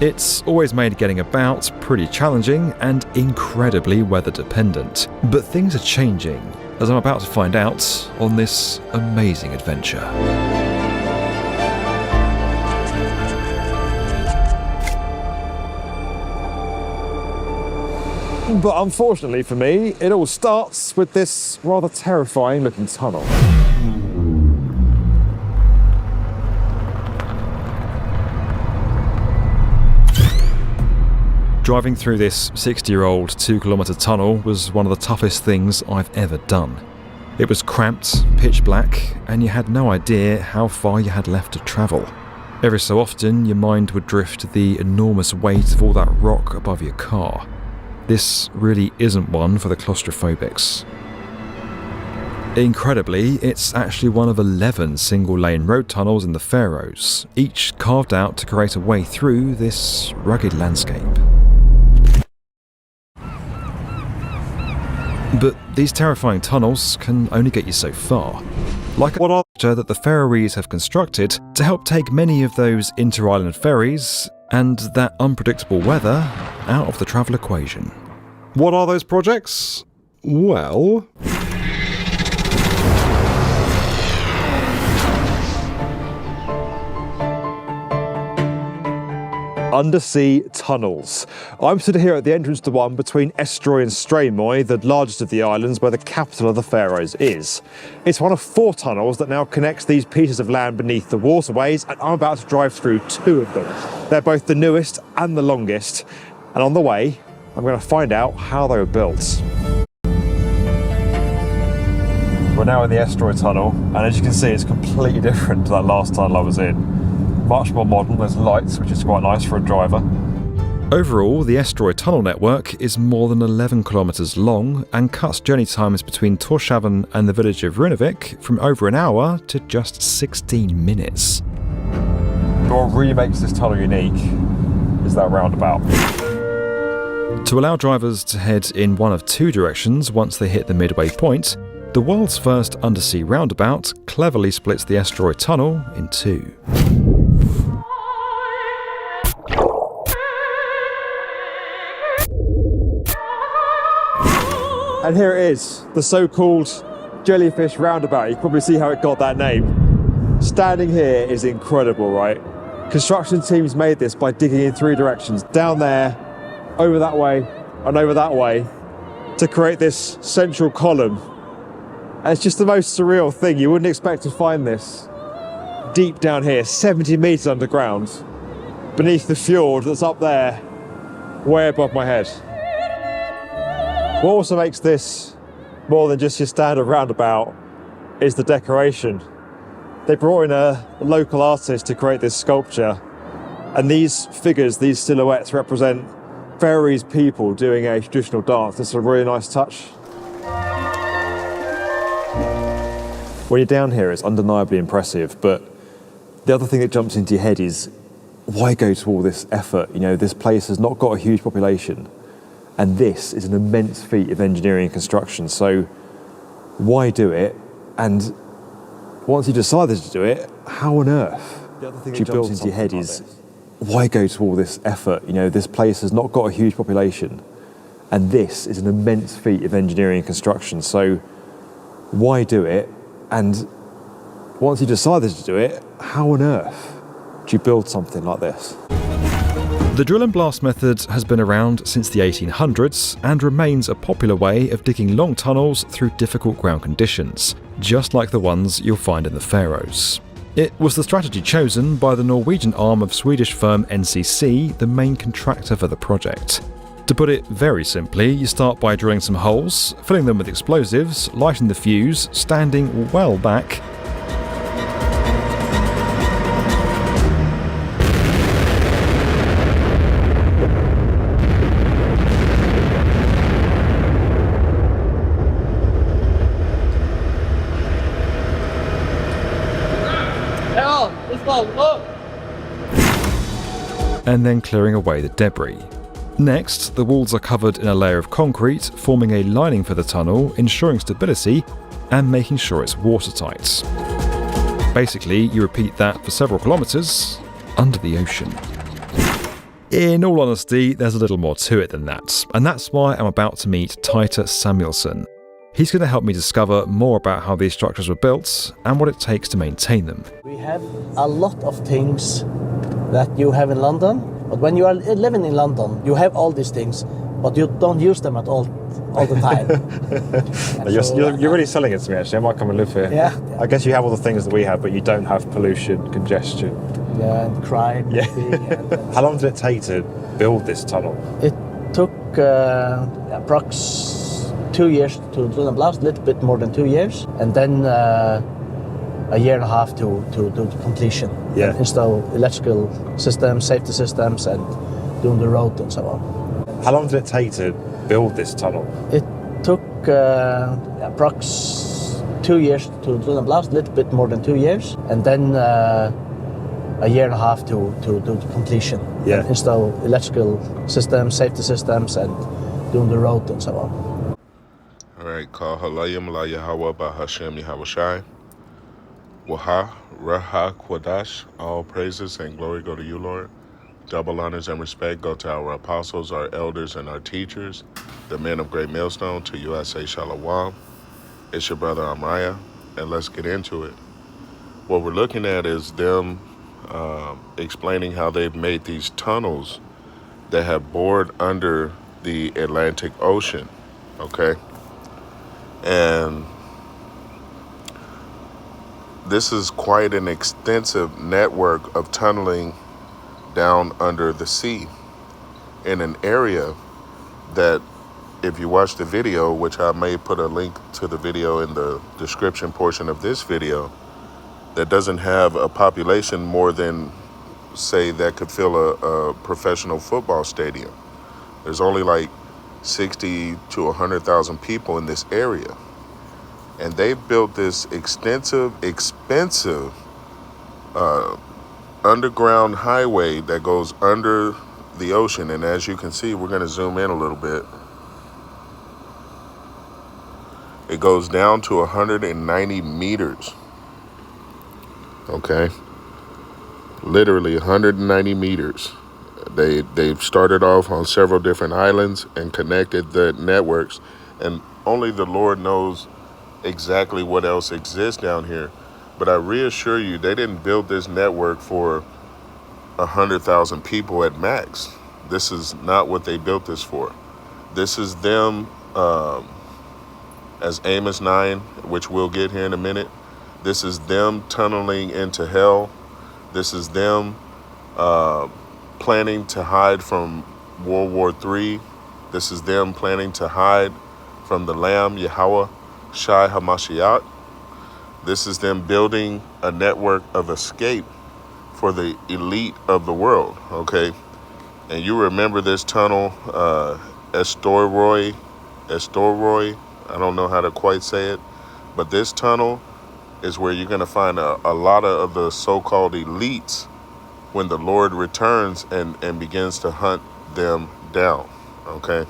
It's always made getting about pretty challenging and incredibly weather dependent. But things are changing, as I'm about to find out on this amazing adventure. But unfortunately for me, it all starts with this rather terrifying looking tunnel. Driving through this 60-year-old 2-kilometre tunnel was one of the toughest things I've ever done. It was cramped, pitch black, and you had no idea how far you had left to travel. Every so often, your mind would drift to the enormous weight of all that rock above your car. This really isn't one for the claustrophobics. Incredibly, it's actually one of 11 single-lane road tunnels in the Faroes, each carved out to create a way through this rugged landscape. But these terrifying tunnels can only get you so far. Like a structure that the Faroese have constructed to help take many of those inter-island ferries and that unpredictable weather out of the travel equation. What are those projects? Well, undersea tunnels. I'm stood here at the entrance to one between Eysturoy and Streymoy, the largest of the islands where the capital of the Faroes is. It's one of 4 tunnels that now connects these pieces of land beneath the waterways, and I'm about to drive through 2 of them. They're both the newest and the longest, and on the way, I'm going to find out how they were built. We're now in the Eysturoy tunnel, and as you can see, it's completely different to that last tunnel I was in. Much more modern, there's lights, which is quite nice for a driver. Overall, the Eysturoy tunnel network is more than 11 kilometres long and cuts journey times between Tórshavn and the village of Runavík from over an hour to just 16 minutes. What really makes this tunnel unique is that roundabout. To allow drivers to head in one of 2 directions once they hit the midway point, the world's first undersea roundabout cleverly splits the Eysturoy tunnel in 2. And here it is, the so-called jellyfish roundabout. You can probably see how it got that name. Standing here is incredible, right? Construction teams made this by digging in 3 directions, down there, over that way, and over that way, to create this central column. And it's just the most surreal thing. You wouldn't expect to find this deep down here, 70 metres underground, beneath the fjord that's up there, way above my head. What also makes this more than just your standard roundabout is the decoration. They brought in a local artist to create this sculpture, and these figures, these silhouettes, represent Faroese people doing a traditional dance. This is a really nice touch. When you're down here, it's undeniably impressive, but the other thing that jumps into your head is, why go to all this effort? You know, this place has not got a huge population, and this is an immense feat of engineering and construction, so why do it? And once you decided to do it, how on earth do you build into your head is, why go to all this effort? You know, this place has not got a huge population, and this is an immense feat of engineering and construction, so why do it? And once you decided to do it, how on earth do you build something like this? The drill and blast method has been around since the 1800s and remains a popular way of digging long tunnels through difficult ground conditions, just like the ones you'll find in the Faroes. It was the strategy chosen by the Norwegian arm of Swedish firm NCC, the main contractor for the project. To put it very simply, you start by drilling some holes, filling them with explosives, lighting the fuse, standing well back, and then clearing away the debris. Next, the walls are covered in a layer of concrete, forming a lining for the tunnel, ensuring stability and making sure it's watertight. Basically, you repeat that for several kilometres under the ocean. In all honesty, there's a little more to it than that, and that's why I'm about to meet Titus Samuelson. He's going to help me discover more about how these structures were built and what it takes to maintain them. We have a lot of things that you have in London, but when you are living in London, you have all these things, but you don't use them at all the time. You're really selling it to me, actually. I might come and live here. Yeah. I guess you have all the things that we have, but you don't have pollution, congestion. Yeah, and crime. Yeah. And, How long did it take to build this tunnel? it took approx 2 years to drill and blast, a little bit more than 2 years, and then a year and a half to do the completion. Yeah. And install electrical systems, safety systems, and doing the road and so on. How long did it take to build this tunnel? It took approx 2 years to drill and blast, a little bit more than 2 years, and then a year and a half to do the completion. Yeah. And install electrical systems, safety systems, and doing the road and so on. All right, call Halayim La Yahweh by Hashem Yahawashi. Waha, Raha, Kwadash, all praises and glory go to you, Lord. Double honors and respect go to our apostles, our elders, and our teachers, the men of Great Millstone. To you I say Shalom. It's your brother Amraya, and let's get into it. What we're looking at is them explaining how they've made these tunnels that have bored under the Atlantic Ocean, okay? And this is quite an extensive network of tunneling down under the sea in an area that, if you watch the video, which I may put a link to the video in the description portion of this video, that doesn't have a population more than, say, that could fill a professional football stadium. There's only like 60 to 100,000 people in this area. And they built this expensive underground highway that goes under the ocean. And as you can see, we're going to zoom in a little bit. It goes down to 190 meters. Okay. Literally 190 meters. They've started off on several different islands and connected the networks. And only the Lord knows exactly what else exists down here. But I reassure you, they didn't build this network for 100,000 people at max. This is not what they built this for. This is them, as Amos 9, which we'll get here in a minute. This is them tunneling into hell. This is them planning to hide from World War III. This is them planning to hide from the Lamb, Yahweh, Shai HaMashiach. This is them building a network of escape for the elite of the world, okay? And you remember this tunnel, Estorroy, I don't know how to quite say it, but this tunnel is where you're going to find a lot of the so-called elites when the Lord returns and begins to hunt them down, okay?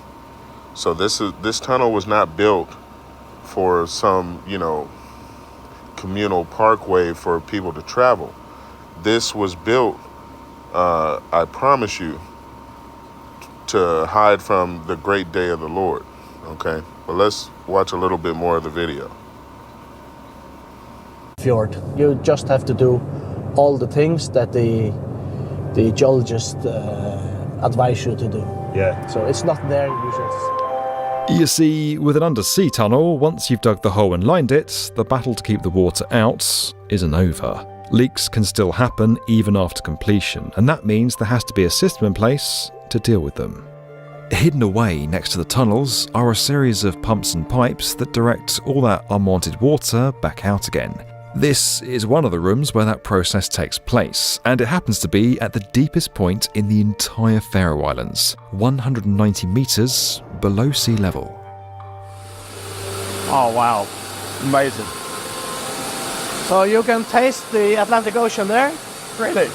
So this tunnel was not built for some, communal parkway for people to travel. This was built, I promise you, to hide from the great day of the Lord, okay? But let's watch a little bit more of the video. Fjord. You just have to do all the things that the geologist advise you to do. Yeah. So it's not there usually. You see, with an undersea tunnel, once you've dug the hole and lined it, the battle to keep the water out isn't over. Leaks can still happen even after completion, and that means there has to be a system in place to deal with them. Hidden away next to the tunnels are a series of pumps and pipes that direct all that unwanted water back out again. This is one of the rooms where that process takes place, and it happens to be at the deepest point in the entire Faroe Islands, 190 metres below sea level. Oh wow, amazing. So you can taste the Atlantic Ocean there? Really?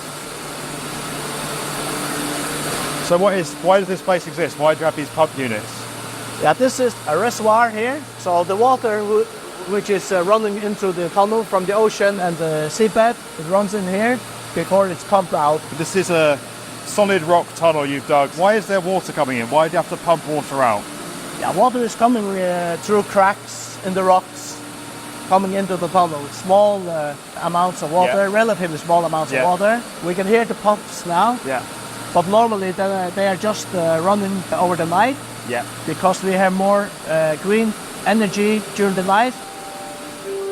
So why does this place exist? Why do you have these pump units? Yeah, this is a reservoir here. So the water which is running into the tunnel from the ocean and the seabed, it runs in here before it's pumped out. This is a solid rock tunnel you've dug. Why is there water coming in? Why do you have to pump water out? Yeah, water is coming through cracks in the rocks, coming into the tunnel. Small amounts of water, relatively small amounts of water. We can hear the pumps now. Yeah. But normally they are just running over the night. Yeah. Because we have more green energy during the night.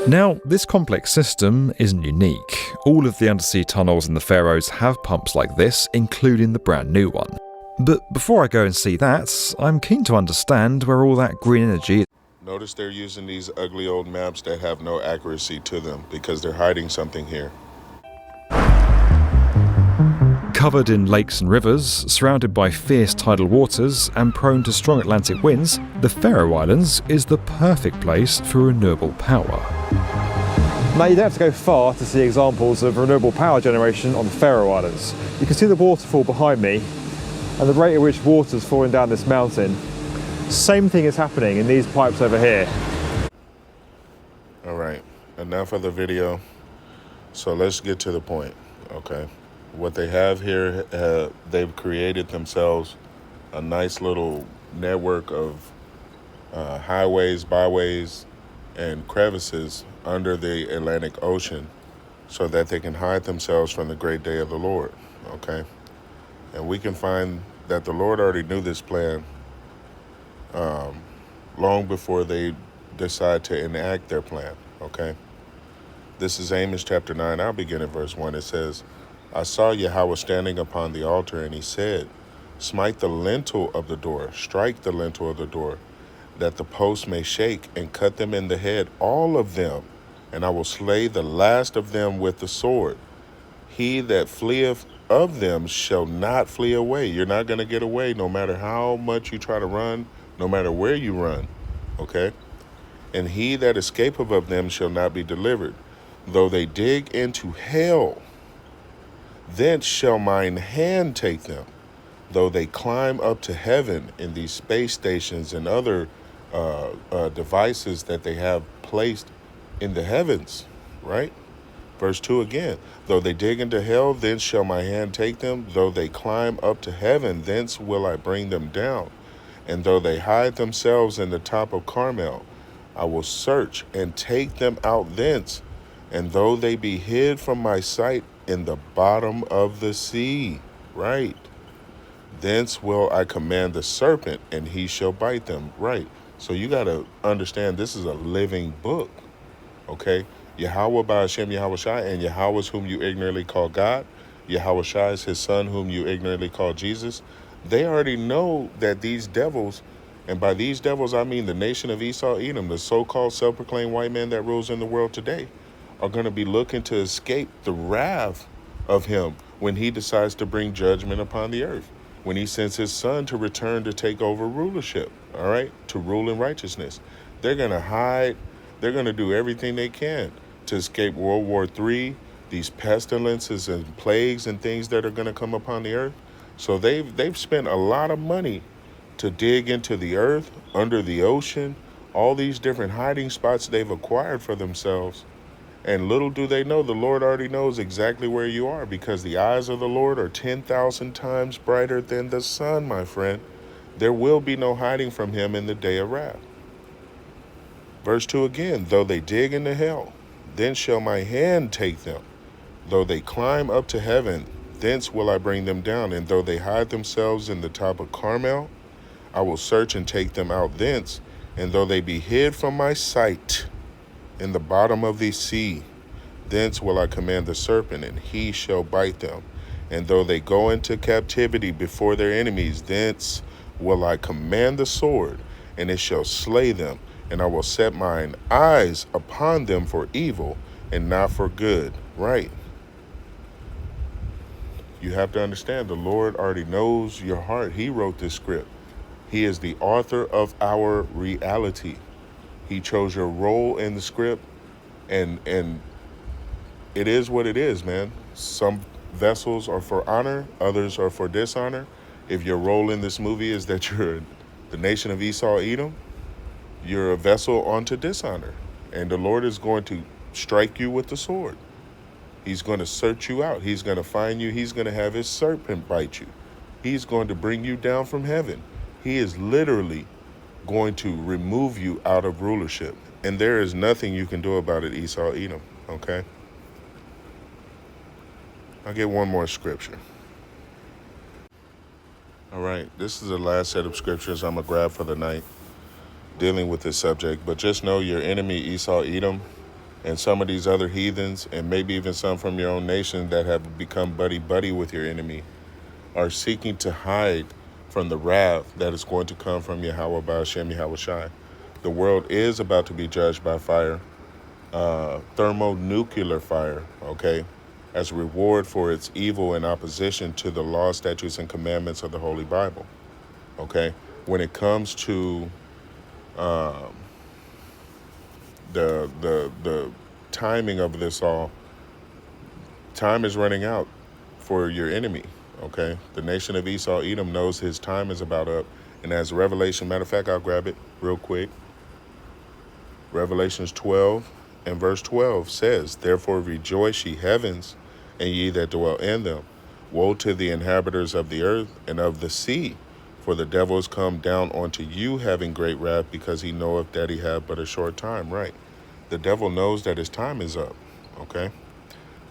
Now, this complex system isn't unique. All of the undersea tunnels in the Faroes have pumps like this, including the brand new one. But before I go and see that, I'm keen to understand where all that green energy. Notice they're using these ugly old maps that have no accuracy to them because they're hiding something here. Covered in lakes and rivers, surrounded by fierce tidal waters and prone to strong Atlantic winds, the Faroe Islands is the perfect place for renewable power. Now, you don't have to go far to see examples of renewable power generation on the Faroe Islands. You can see the waterfall behind me and the rate at which water is falling down this mountain. Same thing is happening in these pipes over here. All right, enough of the video. So let's get to the point, okay? What they have here, they've created themselves a nice little network of highways, byways, and crevices under the Atlantic Ocean so that they can hide themselves from the great day of the Lord, okay? And we can find that the Lord already knew this plan long before they decide to enact their plan, okay? This is Amos chapter 9. I'll begin at verse 1. It says, I saw Yahweh standing upon the altar, and he said, smite the lintel of the door, strike the lintel of the door, that the posts may shake, and cut them in the head, all of them, and I will slay the last of them with the sword. He that fleeth of them shall not flee away. You're not going to get away no matter how much you try to run, no matter where you run, okay? And he that escapeth of them shall not be delivered. Though they dig into hell, thence shall mine hand take them. Though they climb up to heaven in these space stations and other devices that they have placed in the heavens, right? Verse 2 again, though they dig into hell, thence shall my hand take them. Though they climb up to heaven, thence will I bring them down. And though they hide themselves in the top of Carmel, I will search and take them out thence. And though they be hid from my sight in the bottom of the sea, right? Thence will I command the serpent, and he shall bite them, right? So you got to understand this is a living book, okay? Yahweh by Hashem Yahweh Shai, and Yahweh's whom you ignorantly call God. Yahweh Shai is his son whom you ignorantly call Jesus. They already know that these devils, and by these devils I mean the nation of Esau, Edom, the so-called self-proclaimed white man that rules in the world today, are going to be looking to escape the wrath of him when he decides to bring judgment upon the earth, when he sends his son to return to take over rulership, all right, to rule in righteousness. They're going to hide. They're going to do everything they can to escape World War III, these pestilences and plagues and things that are going to come upon the earth. So they've spent a lot of money to dig into the earth, under the ocean, all these different hiding spots they've acquired for themselves. And little do they know, the Lord already knows exactly where you are, because the eyes of the Lord are 10,000 times brighter than the sun, my friend. There will be no hiding from him in the day of wrath. Verse 2 again, though they dig into hell, then shall my hand take them. Though they climb up to heaven, thence will I bring them down. And though they hide themselves in the top of Carmel, I will search and take them out thence. And though they be hid from my sight in the bottom of the sea, thence will I command the serpent, and he shall bite them. And though they go into captivity before their enemies, thence will I command the sword, and it shall slay them. And I will set mine eyes upon them for evil and not for good. Right. You have to understand, the Lord already knows your heart. He wrote this script. He is the author of our reality. He chose your role in the script, and it is what it is, man. Some vessels are for honor, others are for dishonor. If your role in this movie is that you're the nation of Esau, Edom, you're a vessel onto dishonor, and the Lord is going to strike you with the sword. He's going to search you out. He's going to find you. He's going to have his serpent bite you. He's going to bring you down from heaven. He is literally going to remove you out of rulership. And there is nothing you can do about it, Esau, Edom, okay? I'll get one more scripture. All right, this is the last set of scriptures I'm going to grab for the night dealing with this subject. But just know your enemy, Esau, Edom, and some of these other heathens, and maybe even some from your own nation that have become buddy-buddy with your enemy, are seeking to hide from the wrath that is going to come from Yahweh Ba'ashem Yahweh Shai. The world is about to be judged by fire, thermonuclear fire, okay, as a reward for its evil in opposition to the law, statutes, and commandments of the Holy Bible, okay? When it comes to the timing of this all, time is running out for your enemy, okay? The nation of Esau, Edom knows his time is about up. And as Revelation, matter of fact, I'll grab it real quick. Revelations 12 and verse 12 says, "Therefore rejoice, ye heavens, and ye that dwell in them. Woe to the inhabitants of the earth and of the sea, for the devil is come down unto you, having great wrath, because he knoweth that he have but a short time." Right. The devil knows that his time is up, okay?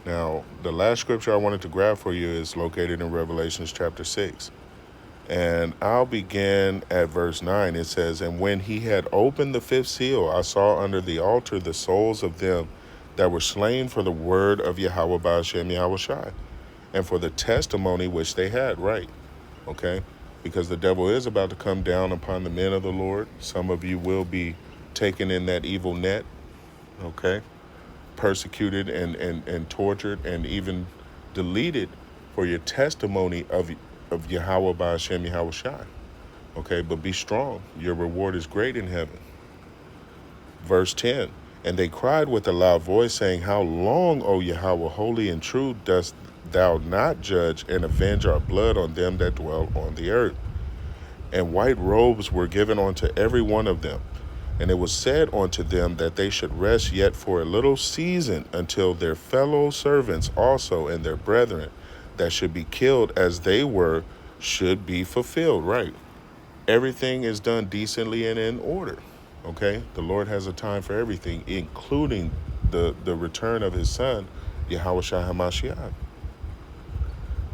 Now, the last scripture I wanted to grab for you is located in Revelations chapter 6. And I'll begin at verse 9. It says, "And when he had opened the fifth seal, I saw under the altar the souls of them that were slain for the word of Yahweh Ba'ashem Yahweh Shai, and for the testimony which they had." Right, okay? Because the devil is about to come down upon the men of the Lord. Some of you will be taken in that evil net, okay? Persecuted and tortured and even deleted for your testimony of Yahweh Ba'ashem Yahweh Shai. Okay, but be strong. Your reward is great in heaven. Verse 10, "And they cried with a loud voice, saying, How long, O Yahweh, holy and true, dost thou not judge and avenge our blood on them that dwell on the earth? And white robes were given unto every one of them. And it was said unto them that they should rest yet for a little season, until their fellow servants also and their brethren that should be killed as they were should be fulfilled." Right. Everything is done decently and in order. Okay. The Lord has a time for everything, including the return of his son, Yahweh Shai HaMashiach.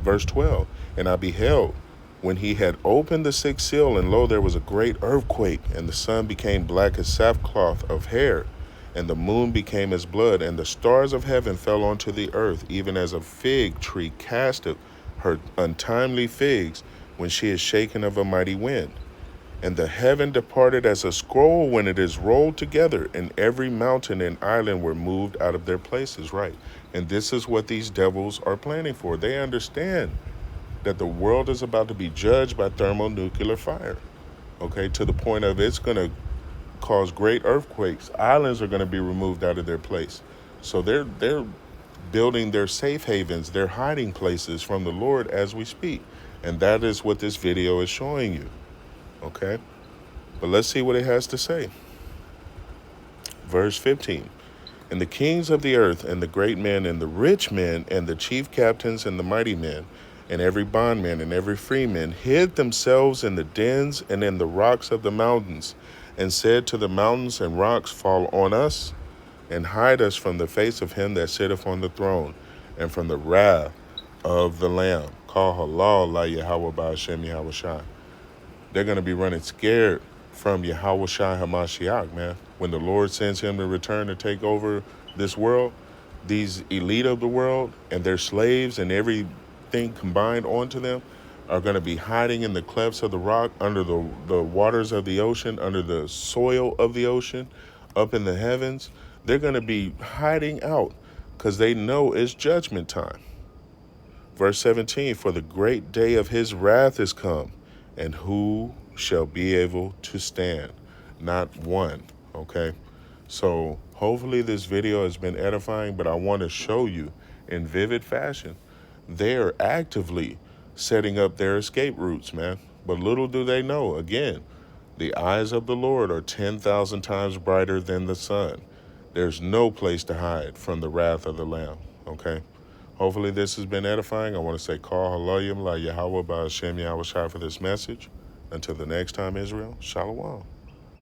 Verse 12, "And I beheld when he had opened the sixth seal, and lo, there was a great earthquake, and the sun became black as sackcloth of hair, and the moon became as blood, and the stars of heaven fell onto the earth, even as a fig tree casteth her untimely figs when she is shaken of a mighty wind. And the heaven departed as a scroll when it is rolled together, and every mountain and island were moved out of their places." Right. And this is what these devils are planning for. They understand that the world is about to be judged by thermonuclear fire, okay, to the point of it's going to cause great earthquakes. Islands are going to be removed out of their place. So they're building their safe havens, their hiding places from the Lord as we speak. And that is what this video is showing you, okay? But let's see what it has to say. Verse 15, "And the kings of the earth, and the great men, and the rich men, and the chief captains, and the mighty men, and every bondman and every freeman hid themselves in the dens and in the rocks of the mountains, and said to the mountains and rocks, Fall on us, and hide us from the face of him that sitteth on the throne, and from the wrath of the Lamb. Call halal la Yahweh Ba'ashem Yahweh Shai." They're going to be running scared from Yahweh Shai HaMashiach, man. When the Lord sends him to return to take over this world, these elite of the world and their slaves and everything combined onto them are going to be hiding in the clefts of the rock, under the waters of the ocean, under the soil of the ocean, up in the heavens. They're going to be hiding out because they know it's judgment time. Verse 17, "For the great day of his wrath is come, and who shall be able to stand? Not one." Okay, so hopefully this video has been edifying, but I want to show you in vivid fashion they're actively setting up their escape routes, man. But little do they know, again, the eyes of the Lord are 10,000 times brighter than the sun. There's no place to hide from the wrath of the Lamb. Okay? Hopefully this has been edifying. I want to say Kol Haloyim La Yahweh Ba'Hashem Yahweh Shai for this message. Until the next time, Israel, Shalom.